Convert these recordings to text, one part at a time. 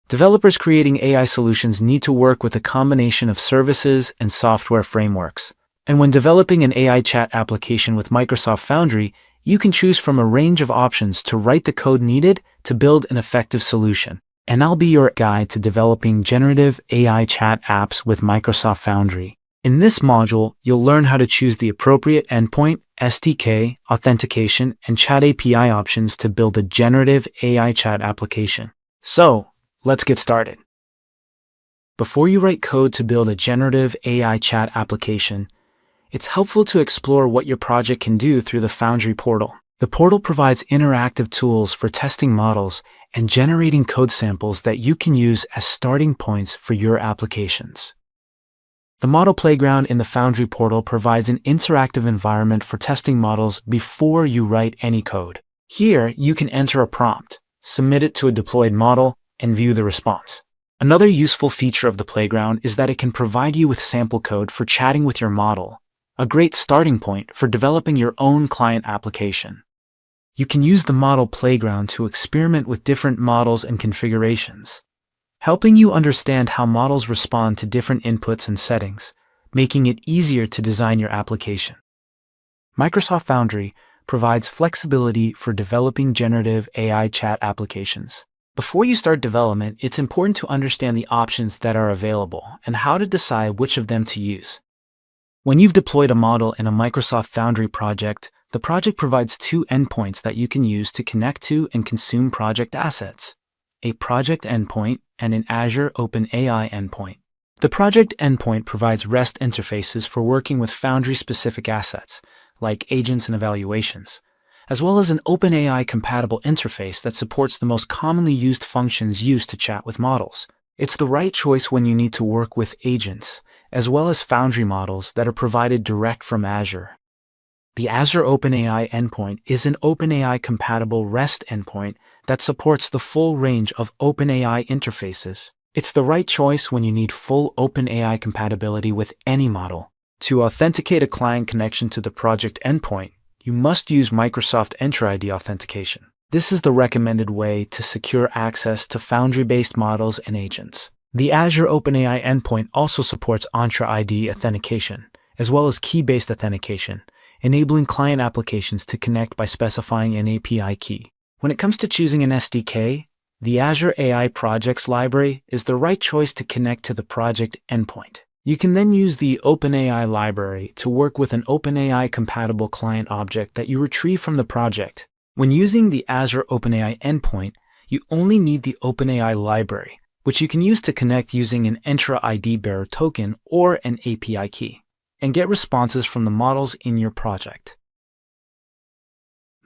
Developers creating AI solutions need to work with a combination of services and software frameworks. And when developing an AI chat application with Microsoft Foundry, you can choose from a range of options to write the code needed to build an effective solution. And I'll be your guide to developing generative AI chat apps with Microsoft Foundry. In this module, you'll learn how to choose the appropriate endpoint, SDK, authentication, and chat API options to build a generative AI chat application. So, let's get started. Before you write code to build a generative AI chat application, it's helpful to explore what your project can do through the Foundry portal. The portal provides interactive tools for testing models and generating code samples that you can use as starting points for your applications. The Model Playground in the Foundry portal provides an interactive environment for testing models before you write any code. Here, you can enter a prompt, submit it to a deployed model, and view the response. Another useful feature of the Playground is that it can provide you with sample code for chatting with your model, a great starting point for developing your own client application. You can use the Model Playground to experiment with different models and configurations, helping you understand how models respond to different inputs and settings, making it easier to design your application. Microsoft Foundry provides flexibility for developing generative AI chat applications. Before you start development, it's important to understand the options that are available and how to decide which of them to use. When you've deployed a model in a Microsoft Foundry project, the project provides two endpoints that you can use to connect to and consume project assets: a project endpoint and an Azure OpenAI endpoint. The project endpoint provides REST interfaces for working with Foundry-specific assets, like agents and evaluations, as well as an OpenAI-compatible interface that supports the most commonly used functions used to chat with models. It's the right choice when you need to work with agents, as well as Foundry models that are provided direct from Azure. The Azure OpenAI endpoint is an OpenAI-compatible REST endpoint that supports the full range of OpenAI interfaces. It's the right choice when you need full OpenAI compatibility with any model. To authenticate a client connection to the project endpoint, you must use Microsoft Entra ID authentication. This is the recommended way to secure access to Foundry-based models and agents. The Azure OpenAI endpoint also supports Entra ID authentication, as well as key-based authentication, enabling client applications to connect by specifying an API key. When it comes to choosing an SDK, the Azure AI Projects library is the right choice to connect to the project endpoint. You can then use the OpenAI library to work with an OpenAI-compatible client object that you retrieve from the project. When using the Azure OpenAI endpoint, you only need the OpenAI library, which you can use to connect using an Entra ID bearer token or an API key, and get responses from the models in your project.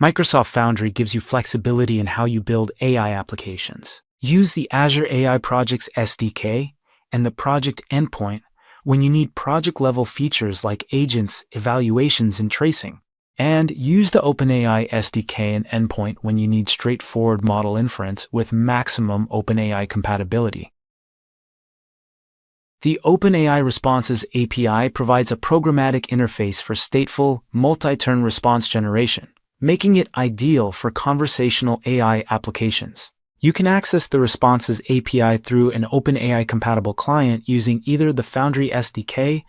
Microsoft Foundry gives you flexibility in how you build AI applications. Use the Azure AI Projects SDK and the project endpoint when you need project-level features like agents, evaluations, and tracing. And use the OpenAI SDK and endpoint when you need straightforward model inference with maximum OpenAI compatibility. The OpenAI Responses API provides a programmatic interface for stateful, multi-turn response generation, making it ideal for conversational AI applications. You can access the Responses API through an OpenAI-compatible client using either the Foundry SDK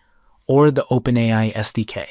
or the OpenAI SDK.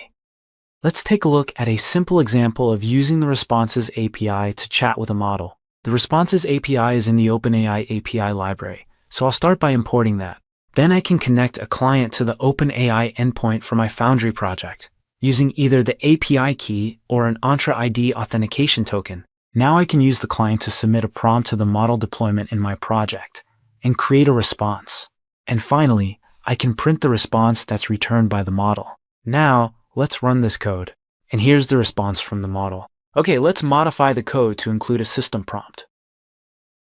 Let's take a look at a simple example of using the Responses API to chat with a model. The Responses API is in the OpenAI API library, so I'll start by importing that. Then I can connect a client to the OpenAI endpoint for my Foundry project, using either the API key or an Entra ID authentication token. Now I can use the client to submit a prompt to the model deployment in my project and create a response. And finally, I can print the response that's returned by the model. Now, let's run this code. And here's the response from the model. Okay, let's modify the code to include a system prompt.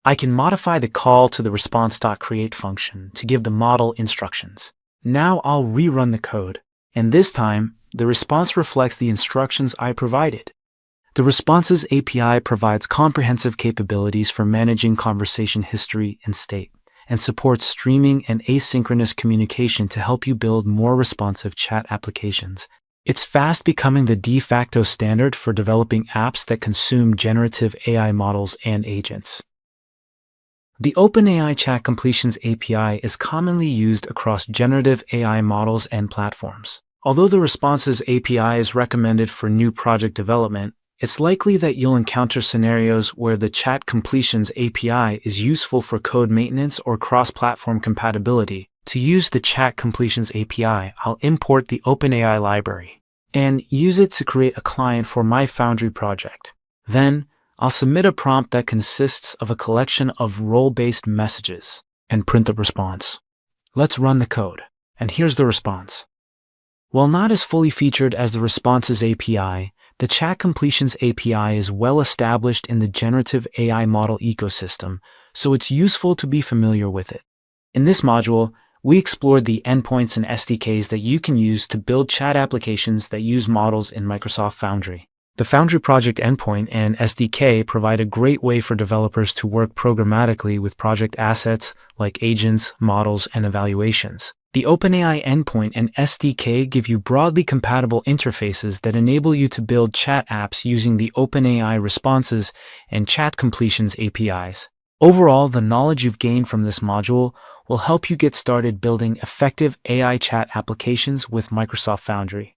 I can modify the call to the response.create function to give the model instructions. Now I'll rerun the code, and this time, the response reflects the instructions I provided. The Responses API provides comprehensive capabilities for managing conversation history and state, and supports streaming and asynchronous communication to help you build more responsive chat applications. It's fast becoming the de facto standard for developing apps that consume generative AI models and agents. The OpenAI Chat Completions API is commonly used across generative AI models and platforms. Although the Responses API is recommended for new project development, it's likely that you'll encounter scenarios where the Chat Completions API is useful for code maintenance or cross-platform compatibility. To use the Chat Completions API, I'll import the OpenAI library and use it to create a client for my Foundry project. Then, I'll submit a prompt that consists of a collection of role-based messages and print the response. Let's run the code. And here's the response. While not as fully featured as the Responses API, the Chat Completions API is well established in the generative AI model ecosystem, so it's useful to be familiar with it. In this module, we explored the endpoints and SDKs that you can use to build chat applications that use models in Microsoft Foundry. The Foundry project endpoint and SDK provide a great way for developers to work programmatically with project assets like agents, models, and evaluations. The OpenAI endpoint and SDK give you broadly compatible interfaces that enable you to build chat apps using the OpenAI Responses and Chat Completions APIs. Overall, the knowledge you've gained from this module will help you get started building effective AI chat applications with Microsoft Foundry.